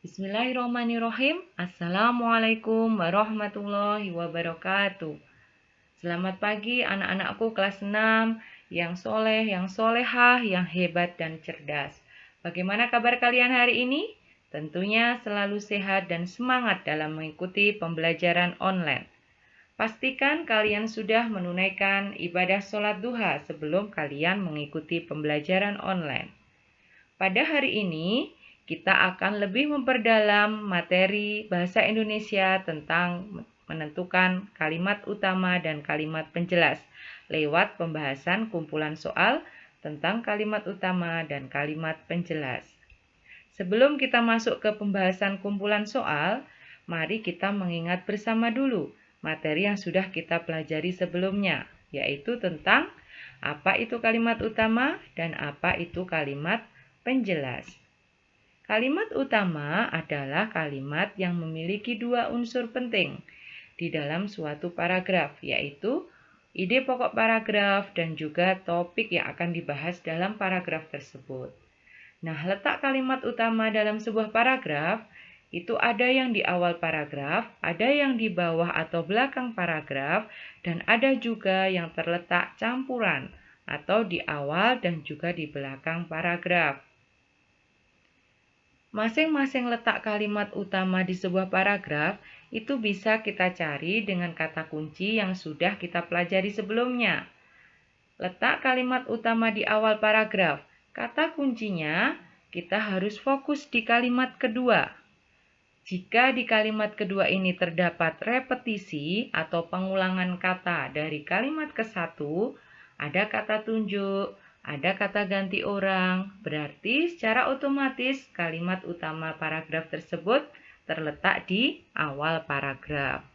Bismillahirrahmanirrahim. Assalamualaikum warahmatullahi wabarakatuh. Selamat pagi anak-anakku kelas 6 yang soleh, yang solehah, yang hebat dan cerdas. Bagaimana kabar kalian hari ini? Tentunya selalu sehat dan semangat dalam mengikuti pembelajaran online. Pastikan kalian sudah menunaikan ibadah sholat duha sebelum kalian mengikuti pembelajaran online. Pada hari ini, kita akan lebih memperdalam materi bahasa Indonesia tentang menentukan kalimat utama dan kalimat penjelas lewat pembahasan kumpulan soal tentang kalimat utama dan kalimat penjelas. Sebelum kita masuk ke pembahasan kumpulan soal, mari kita mengingat bersama dulu materi yang sudah kita pelajari sebelumnya, yaitu tentang apa itu kalimat utama dan apa itu kalimat penjelas. Kalimat utama adalah kalimat yang memiliki dua unsur penting di dalam suatu paragraf, yaitu ide pokok paragraf dan juga topik yang akan dibahas dalam paragraf tersebut. Nah, letak kalimat utama dalam sebuah paragraf itu ada yang di awal paragraf, ada yang di bawah atau belakang paragraf, dan ada juga yang terletak campuran atau di awal dan juga di belakang paragraf. Masing-masing letak kalimat utama di sebuah paragraf itu bisa kita cari dengan kata kunci yang sudah kita pelajari sebelumnya. Letak kalimat utama di awal paragraf. Kata kuncinya, kita harus fokus di kalimat kedua. Jika di kalimat kedua ini terdapat repetisi atau pengulangan kata dari kalimat ke satu, ada kata tunjuk, ada kata ganti orang, berarti secara otomatis kalimat utama paragraf tersebut terletak di awal paragraf.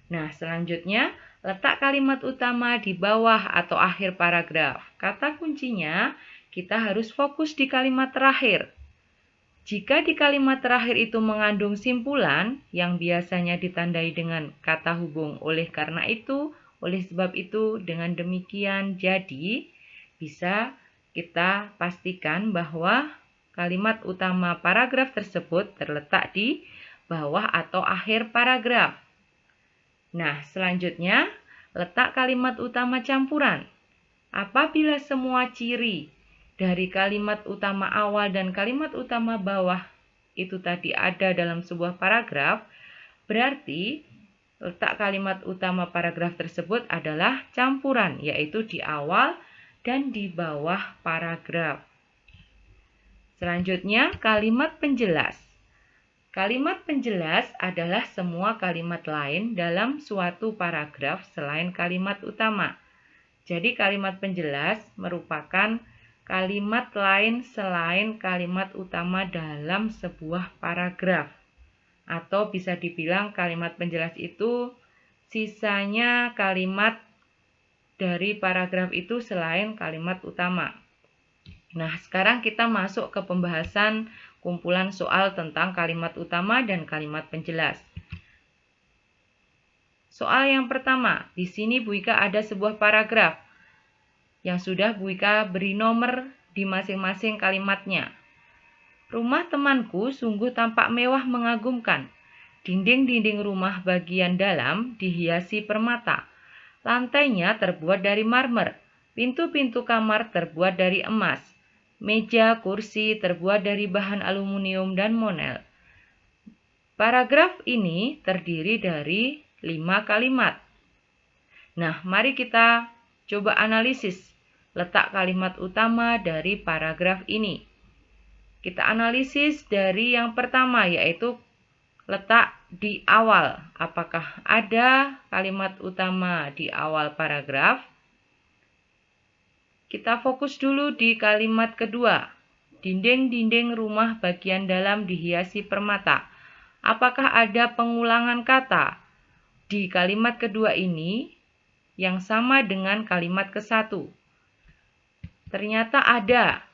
Nah, selanjutnya, letak kalimat utama di bawah atau akhir paragraf. Kata kuncinya, kita harus fokus di kalimat terakhir. Jika di kalimat terakhir itu mengandung simpulan yang biasanya ditandai dengan kata hubung oleh karena itu, oleh sebab itu, dengan demikian, jadi bisa kita pastikan bahwa kalimat utama paragraf tersebut terletak di bawah atau akhir paragraf. Nah, selanjutnya, letak kalimat utama campuran. Apabila semua ciri dari kalimat utama awal dan kalimat utama bawah itu tadi ada dalam sebuah paragraf, berarti letak kalimat utama paragraf tersebut adalah campuran, yaitu di awal dan di bawah paragraf. Selanjutnya, kalimat penjelas. Kalimat penjelas adalah semua kalimat lain dalam suatu paragraf selain kalimat utama. Jadi kalimat penjelas merupakan kalimat lain selain kalimat utama dalam sebuah paragraf. Atau bisa dibilang kalimat penjelas itu sisanya kalimat dari paragraf itu selain kalimat utama. Nah, sekarang kita masuk ke pembahasan kumpulan soal tentang kalimat utama dan kalimat penjelas. Soal yang pertama, di sini Bu Ika ada sebuah paragraf yang sudah Bu Ika beri nomor di masing-masing kalimatnya. Rumah temanku sungguh tampak mewah mengagumkan. Dinding-dinding rumah bagian dalam dihiasi permata. Lantainya terbuat dari marmer. Pintu-pintu kamar terbuat dari emas. Meja, kursi terbuat dari bahan aluminium dan monel. Paragraf ini terdiri dari 5 kalimat. Nah, mari kita coba analisis letak kalimat utama dari paragraf ini. Kita analisis dari yang pertama, yaitu letak di awal. Apakah ada kalimat utama di awal paragraf? Kita fokus dulu di kalimat kedua. Dinding-dinding rumah bagian dalam dihiasi permata. Apakah ada pengulangan kata di kalimat kedua ini yang sama dengan kalimat ke-1? Ternyata ada.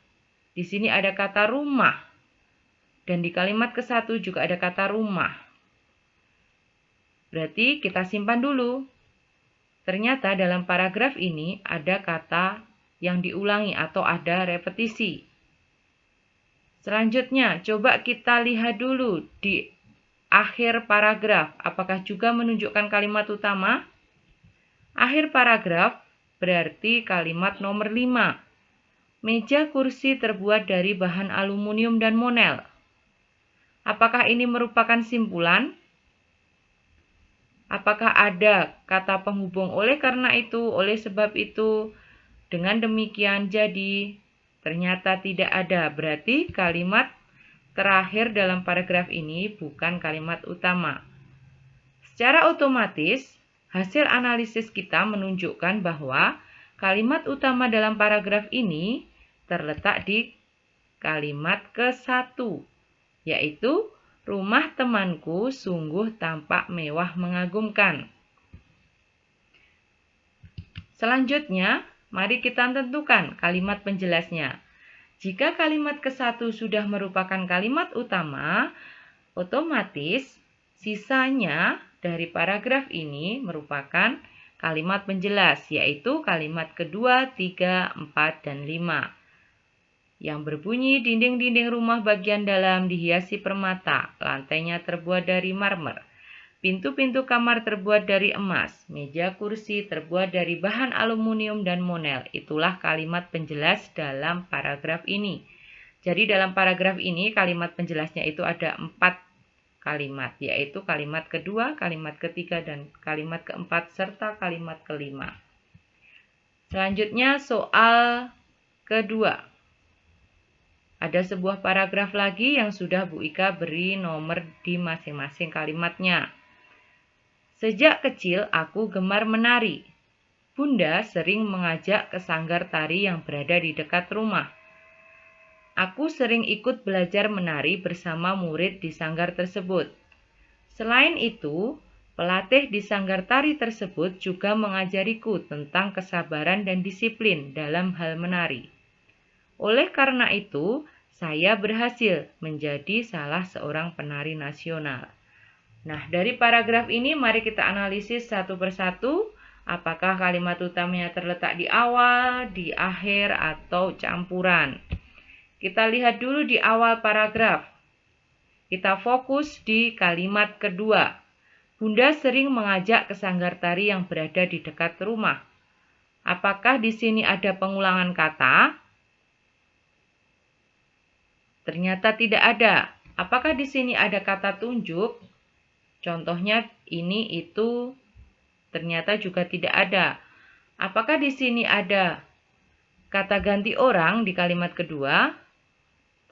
Di sini ada kata rumah. Dan di kalimat ke-1 juga ada kata rumah. Berarti kita simpan dulu. Ternyata dalam paragraf ini ada kata yang diulangi atau ada repetisi. Selanjutnya, coba kita lihat dulu di akhir paragraf. Apakah juga menunjukkan kalimat utama? Akhir paragraf berarti kalimat nomor 5. Meja kursi terbuat dari bahan aluminium dan monel. Apakah ini merupakan simpulan? Apakah ada kata penghubung oleh karena itu, oleh sebab itu, dengan demikian jadi? Ternyata tidak ada. Berarti kalimat terakhir dalam paragraf ini bukan kalimat utama. Secara otomatis, hasil analisis kita menunjukkan bahwa kalimat utama dalam paragraf ini terletak di kalimat ke-1, yaitu rumah temanku sungguh tampak mewah mengagumkan. Selanjutnya, mari kita tentukan kalimat penjelasnya. Jika kalimat ke-1 sudah merupakan kalimat utama, otomatis sisanya dari paragraf ini merupakan kalimat penjelas, yaitu kalimat kedua, 3, 4, dan 5. Yang berbunyi, dinding-dinding rumah bagian dalam dihiasi permata, lantainya terbuat dari marmer, pintu-pintu kamar terbuat dari emas, meja kursi terbuat dari bahan aluminium dan monel. Itulah kalimat penjelas dalam paragraf ini. Jadi dalam paragraf ini kalimat penjelasnya itu ada 4 kalimat, yaitu kalimat kedua, kalimat ketiga, dan kalimat keempat, serta kalimat kelima. Selanjutnya soal kedua. Ada sebuah paragraf lagi yang sudah Bu Ika beri nomor di masing-masing kalimatnya. Sejak kecil aku gemar menari. Bunda sering mengajak ke sanggar tari yang berada di dekat rumah. Aku sering ikut belajar menari bersama murid di sanggar tersebut. Selain itu, pelatih di sanggar tari tersebut juga mengajariku tentang kesabaran dan disiplin dalam hal menari. Oleh karena itu, saya berhasil menjadi salah seorang penari nasional. Nah, dari paragraf ini mari kita analisis satu persatu. Apakah kalimat utamanya terletak di awal, di akhir, atau campuran? Kita lihat dulu di awal paragraf. Kita fokus di kalimat kedua. Bunda sering mengajak ke sanggar tari yang berada di dekat rumah. Apakah di sini ada pengulangan kata? Ternyata tidak ada. Apakah di sini ada kata tunjuk? Contohnya ini, itu, ternyata juga tidak ada. Apakah di sini ada kata ganti orang di kalimat kedua?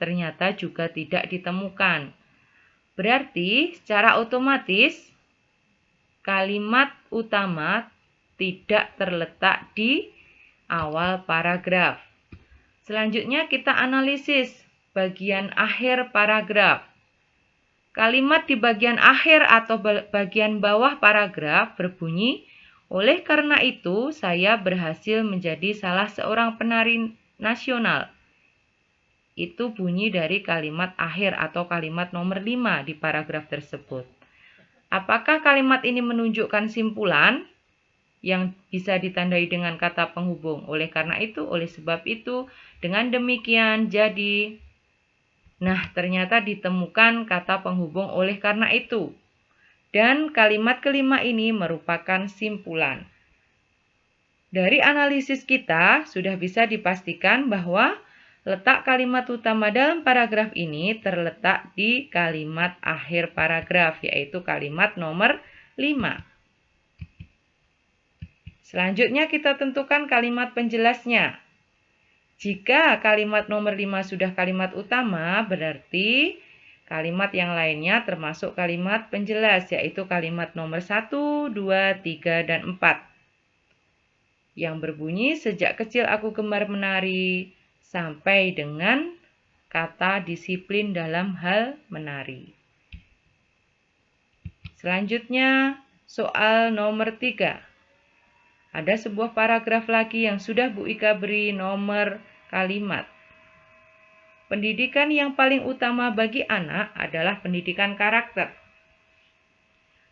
Ternyata juga tidak ditemukan. Berarti secara otomatis kalimat utama tidak terletak di awal paragraf. Selanjutnya kita analisis bagian akhir paragraf. Kalimat di bagian akhir atau bagian bawah paragraf berbunyi, oleh karena itu saya berhasil menjadi salah seorang penari nasional. Itu bunyi dari kalimat akhir atau kalimat nomor 5 di paragraf tersebut. Apakah kalimat ini menunjukkan simpulan yang bisa ditandai dengan kata penghubung? Oleh karena itu, oleh sebab itu, dengan demikian jadi. Nah, ternyata ditemukan kata penghubung oleh karena itu. Dan kalimat kelima ini merupakan simpulan. Dari analisis kita sudah bisa dipastikan bahwa letak kalimat utama dalam paragraf ini terletak di kalimat akhir paragraf, yaitu kalimat nomor 5. Selanjutnya kita tentukan kalimat penjelasnya. Jika kalimat nomor 5 sudah kalimat utama, berarti kalimat yang lainnya termasuk kalimat penjelas, yaitu kalimat nomor 1, 2, 3, dan 4. Yang berbunyi, sejak kecil aku gemar menari, sampai dengan kata disiplin dalam hal menari. Selanjutnya, soal nomor 3. Ada sebuah paragraf lagi yang sudah Bu Ika beri nomor kalimat. Pendidikan yang paling utama bagi anak adalah pendidikan karakter.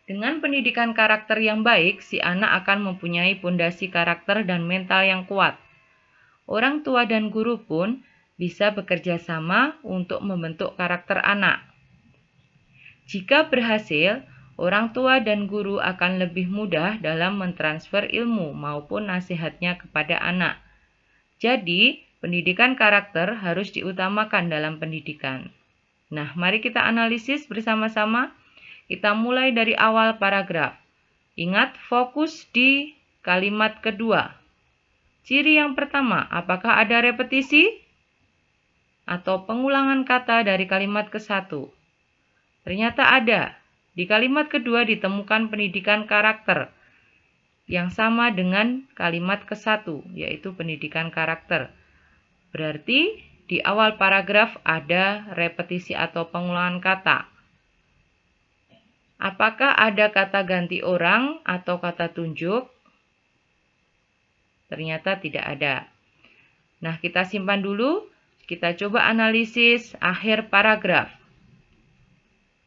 Dengan pendidikan karakter yang baik, si anak akan mempunyai pondasi karakter dan mental yang kuat. Orang tua dan guru pun bisa bekerja sama untuk membentuk karakter anak. Jika berhasil, orang tua dan guru akan lebih mudah dalam mentransfer ilmu maupun nasihatnya kepada anak. Jadi, pendidikan karakter harus diutamakan dalam pendidikan. Nah, mari kita analisis bersama-sama. Kita mulai dari awal paragraf. Ingat, fokus di kalimat kedua. Ciri yang pertama, apakah ada repetisi atau pengulangan kata dari kalimat ke-1? Ternyata ada. Di kalimat kedua ditemukan pendidikan karakter yang sama dengan kalimat ke-1, yaitu pendidikan karakter. Berarti di awal paragraf ada repetisi atau pengulangan kata. Apakah ada kata ganti orang atau kata tunjuk? Ternyata tidak ada. Nah, kita simpan dulu. Kita coba analisis akhir paragraf.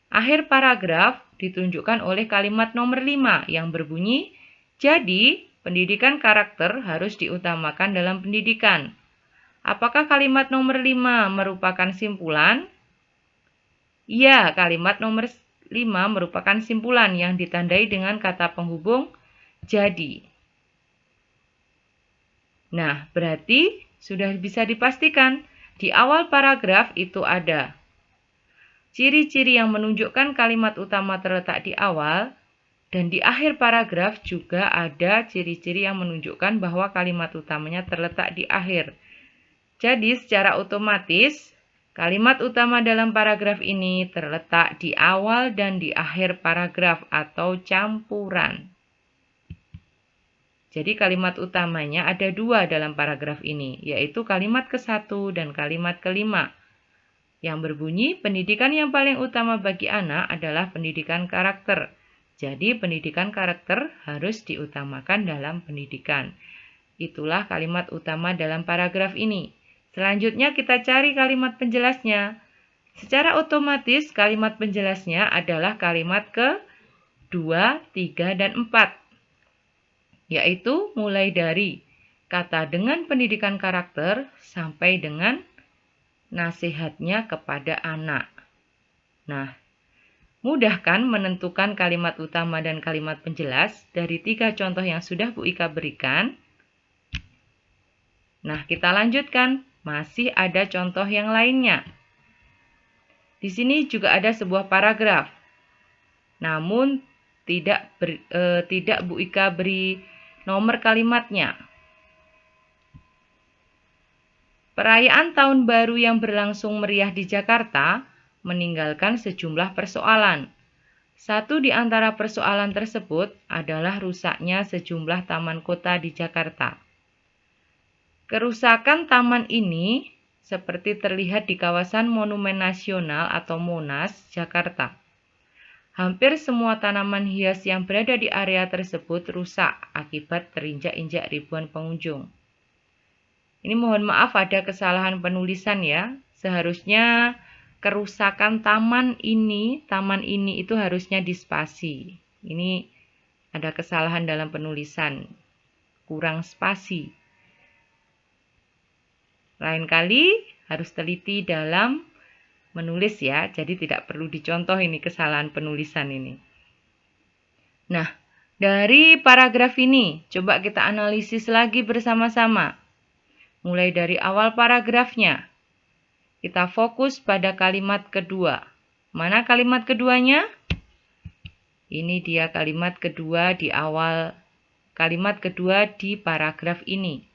Akhir paragraf ditunjukkan oleh kalimat nomor 5 yang berbunyi, jadi pendidikan karakter harus diutamakan dalam pendidikan. Apakah kalimat nomor 5 merupakan simpulan? Ya, kalimat nomor 5 merupakan simpulan yang ditandai dengan kata penghubung jadi. Nah, berarti sudah bisa dipastikan di awal paragraf itu ada ciri-ciri yang menunjukkan kalimat utama terletak di awal, dan di akhir paragraf juga ada ciri-ciri yang menunjukkan bahwa kalimat utamanya terletak di akhir. Jadi secara otomatis, kalimat utama dalam paragraf ini terletak di awal dan di akhir paragraf atau campuran. Jadi kalimat utamanya ada 2 dalam paragraf ini, yaitu kalimat ke-1 dan kalimat ke-5. Yang berbunyi, pendidikan yang paling utama bagi anak adalah pendidikan karakter. Jadi pendidikan karakter harus diutamakan dalam pendidikan. Itulah kalimat utama dalam paragraf ini. Selanjutnya kita cari kalimat penjelasnya. Secara otomatis kalimat penjelasnya adalah kalimat ke-2, 3, dan 4. Yaitu mulai dari kata dengan pendidikan karakter sampai dengan nasihatnya kepada anak. Nah, mudah kan menentukan kalimat utama dan kalimat penjelas dari 3 contoh yang sudah Bu Ika berikan? Nah, kita lanjutkan. Masih ada contoh yang lainnya. Di sini juga ada sebuah paragraf. Namun tidak Bu Ika beri nomor kalimatnya. Perayaan Tahun Baru yang berlangsung meriah di Jakarta meninggalkan sejumlah persoalan. Satu di antara persoalan tersebut adalah rusaknya sejumlah taman kota di Jakarta. Kerusakan taman ini seperti terlihat di kawasan Monumen Nasional atau Monas, Jakarta. Hampir semua tanaman hias yang berada di area tersebut rusak akibat terinjak-injak ribuan pengunjung. Ini mohon maaf ada kesalahan penulisan ya. Seharusnya kerusakan taman ini itu harusnya dispasi. Ini ada kesalahan dalam penulisan. Kurang spasi. Lain kali harus teliti dalam menulis ya. Jadi tidak perlu dicontoh ini kesalahan penulisan ini. Nah, dari paragraf ini coba kita analisis lagi bersama-sama. Mulai dari awal paragrafnya, kita fokus pada kalimat kedua. Mana kalimat keduanya? Ini dia kalimat kedua di awal, kalimat kedua di paragraf ini.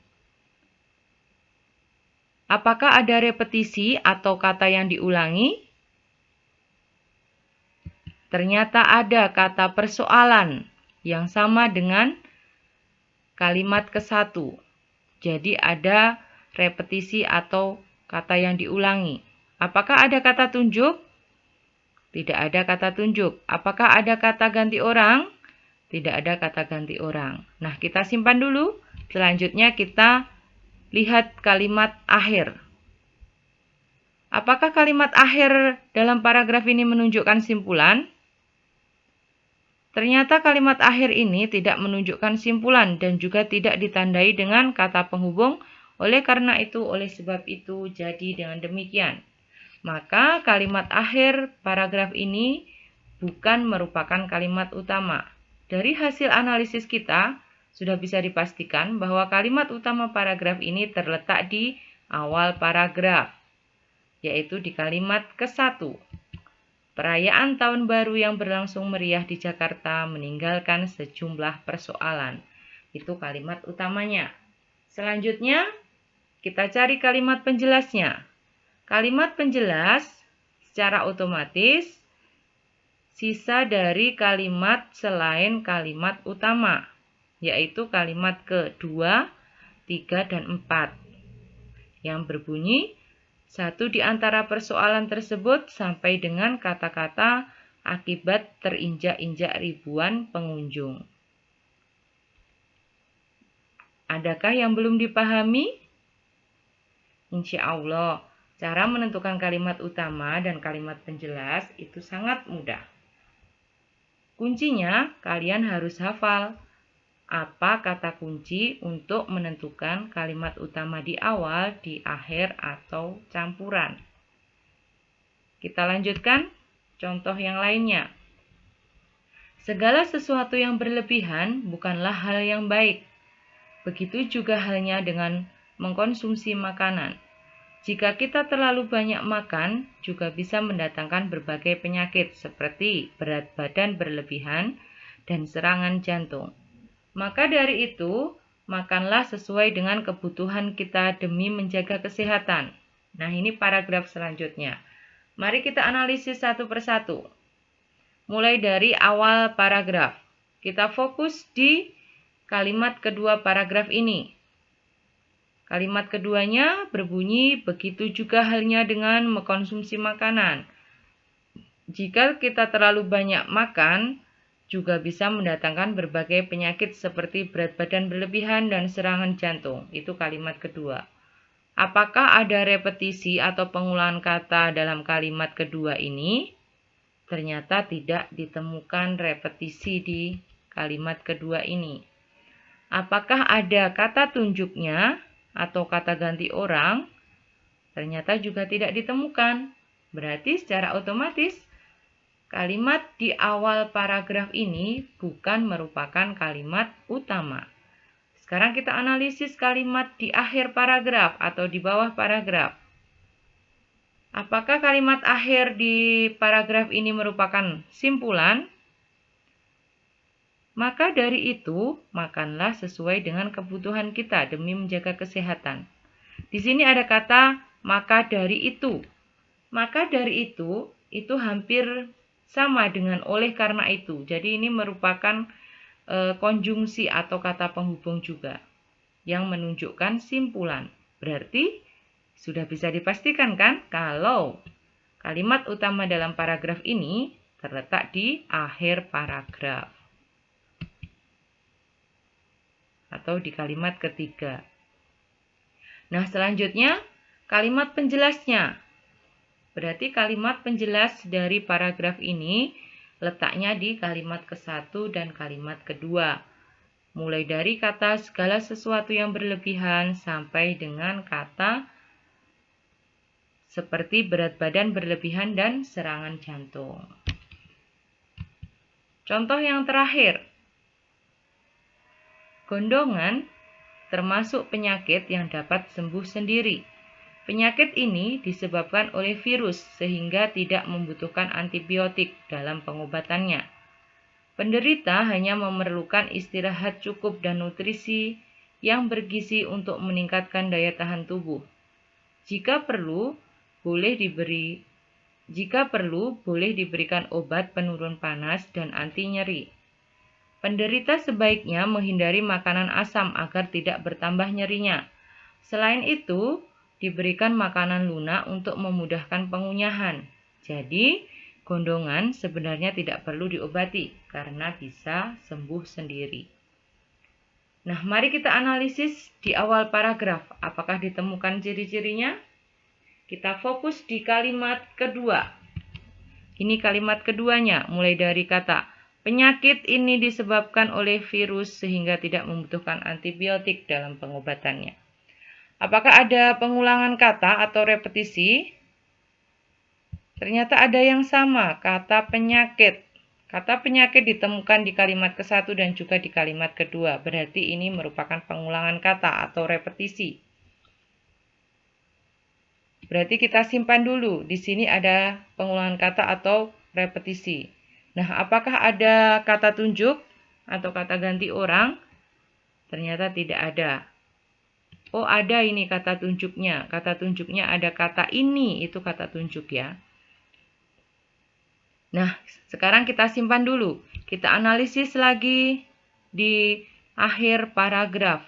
Apakah ada repetisi atau kata yang diulangi? Ternyata ada kata persoalan yang sama dengan kalimat ke-1. Jadi ada repetisi atau kata yang diulangi. Apakah ada kata tunjuk? Tidak ada kata tunjuk. Apakah ada kata ganti orang? Tidak ada kata ganti orang. Nah, kita simpan dulu. Selanjutnya kita lihat kalimat akhir. Apakah kalimat akhir dalam paragraf ini menunjukkan simpulan? Ternyata kalimat akhir ini tidak menunjukkan simpulan dan juga tidak ditandai dengan kata penghubung Oleh karena itu, oleh sebab itu, jadi dengan demikian. Maka kalimat akhir paragraf ini bukan merupakan kalimat utama. Dari hasil analisis kita, sudah bisa dipastikan bahwa kalimat utama paragraf ini terletak di awal paragraf, yaitu di kalimat ke-1. Perayaan Tahun Baru yang berlangsung meriah di Jakarta meninggalkan sejumlah persoalan. Itu kalimat utamanya. Selanjutnya, kita cari kalimat penjelasnya. Kalimat penjelas secara otomatis sisa dari kalimat selain kalimat utama, yaitu kalimat kedua, 3, dan 4, yang berbunyi, satu di antara persoalan tersebut sampai dengan kata-kata akibat terinjak-injak ribuan pengunjung. Adakah yang belum dipahami? Insya Allah, cara menentukan kalimat utama dan kalimat penjelas itu sangat mudah. Kuncinya, kalian harus hafal apa kata kunci untuk menentukan kalimat utama di awal, di akhir, atau campuran. Kita lanjutkan contoh yang lainnya. Segala sesuatu yang berlebihan bukanlah hal yang baik. Begitu juga halnya dengan mengkonsumsi makanan. Jika kita terlalu banyak makan, juga bisa mendatangkan berbagai penyakit seperti berat badan berlebihan dan serangan jantung. Maka dari itu, makanlah sesuai dengan kebutuhan kita demi menjaga kesehatan. Nah, ini paragraf selanjutnya. Mari kita analisis satu persatu. Mulai dari awal paragraf. Kita fokus di kalimat kedua paragraf ini. Kalimat keduanya berbunyi, begitu juga halnya dengan mengkonsumsi makanan. Jika kita terlalu banyak makan, juga bisa mendatangkan berbagai penyakit seperti berat badan berlebihan dan serangan jantung. Itu kalimat kedua. Apakah ada repetisi atau pengulangan kata dalam kalimat kedua ini? Ternyata tidak ditemukan repetisi di kalimat kedua ini. Apakah ada kata tunjuknya atau kata ganti orang? Ternyata juga tidak ditemukan. Berarti secara otomatis kalimat di awal paragraf ini bukan merupakan kalimat utama. Sekarang kita analisis kalimat di akhir paragraf atau di bawah paragraf. Apakah kalimat akhir di paragraf ini merupakan simpulan? Maka dari itu, makanlah sesuai dengan kebutuhan kita demi menjaga kesehatan. Di sini ada kata maka dari itu. Maka dari itu hampir sama dengan oleh karena itu. Jadi ini merupakan konjungsi atau kata penghubung juga yang menunjukkan simpulan. Berarti sudah bisa dipastikan kan kalau kalimat utama dalam paragraf ini terletak di akhir paragraf atau di kalimat ketiga. Nah, selanjutnya kalimat penjelasnya. Berarti kalimat penjelas dari paragraf ini letaknya di kalimat ke-1 dan kalimat kedua. Mulai dari kata segala sesuatu yang berlebihan sampai dengan kata seperti berat badan berlebihan dan serangan jantung. Contoh yang terakhir. Gondongan termasuk penyakit yang dapat sembuh sendiri. Penyakit ini disebabkan oleh virus sehingga tidak membutuhkan antibiotik dalam pengobatannya. Penderita hanya memerlukan istirahat cukup dan nutrisi yang bergizi untuk meningkatkan daya tahan tubuh. Jika perlu, boleh diberikan obat penurun panas dan anti nyeri. Penderita sebaiknya menghindari makanan asam agar tidak bertambah nyerinya. Selain itu, diberikan makanan lunak untuk memudahkan pengunyahan. Jadi, gondongan sebenarnya tidak perlu diobati karena bisa sembuh sendiri. Nah, mari kita analisis di awal paragraf. Apakah ditemukan ciri-cirinya? Kita fokus di kalimat kedua. Ini kalimat keduanya, mulai dari kata penyakit ini disebabkan oleh virus sehingga tidak membutuhkan antibiotik dalam pengobatannya. Apakah ada pengulangan kata atau repetisi? Ternyata ada yang sama, kata penyakit. Kata penyakit ditemukan di kalimat ke-1 dan juga di kalimat kedua. Berarti ini merupakan pengulangan kata atau repetisi. Berarti kita simpan dulu. Di sini ada pengulangan kata atau repetisi. Nah, apakah ada kata tunjuk atau kata ganti orang? Ternyata tidak ada. Oh, ada ini kata tunjuknya. Kata tunjuknya ada kata ini, itu kata tunjuk ya. Nah, sekarang kita simpan dulu. Kita analisis lagi di akhir paragraf.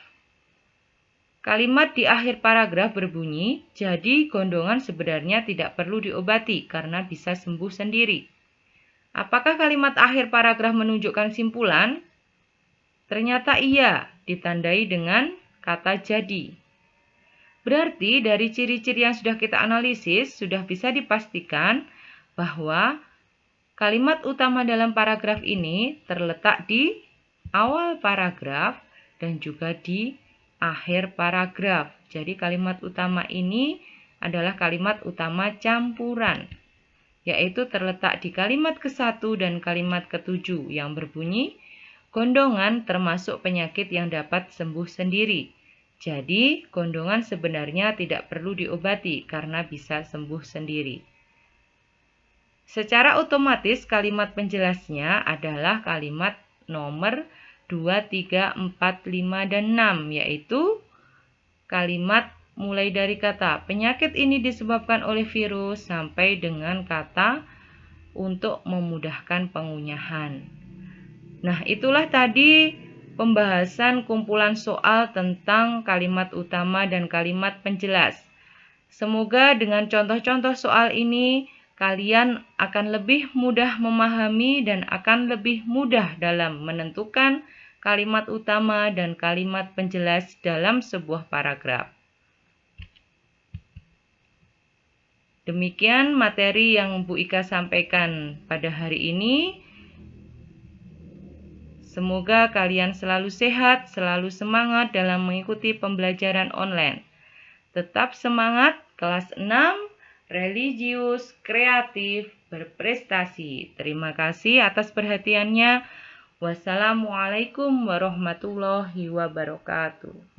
Kalimat di akhir paragraf berbunyi, jadi gondongan sebenarnya tidak perlu diobati karena bisa sembuh sendiri. Apakah kalimat akhir paragraf menunjukkan simpulan? Ternyata iya, ditandai dengan kata jadi. Berarti dari ciri-ciri yang sudah kita analisis, sudah bisa dipastikan bahwa kalimat utama dalam paragraf ini terletak di awal paragraf dan juga di akhir paragraf. Jadi kalimat utama ini adalah kalimat utama campuran, yaitu terletak di kalimat ke-1 dan kalimat ke-7 yang berbunyi, gondongan termasuk penyakit yang dapat sembuh sendiri. Jadi, gondongan sebenarnya tidak perlu diobati karena bisa sembuh sendiri. Secara otomatis kalimat penjelasnya adalah kalimat nomor 2, 3, 4, 5, dan 6, yaitu kalimat mulai dari kata penyakit ini disebabkan oleh virus sampai dengan kata untuk memudahkan pengunyahan. Nah, itulah tadi pembahasan kumpulan soal tentang kalimat utama dan kalimat penjelas. Semoga dengan contoh-contoh soal ini kalian akan lebih mudah memahami dan akan lebih mudah dalam menentukan kalimat utama dan kalimat penjelas dalam sebuah paragraf. Demikian materi yang Bu Ika sampaikan pada hari ini. Semoga kalian selalu sehat, selalu semangat dalam mengikuti pembelajaran online. Tetap semangat, kelas 6, religius, kreatif, berprestasi. Terima kasih atas perhatiannya. Wassalamualaikum warahmatullahi wabarakatuh.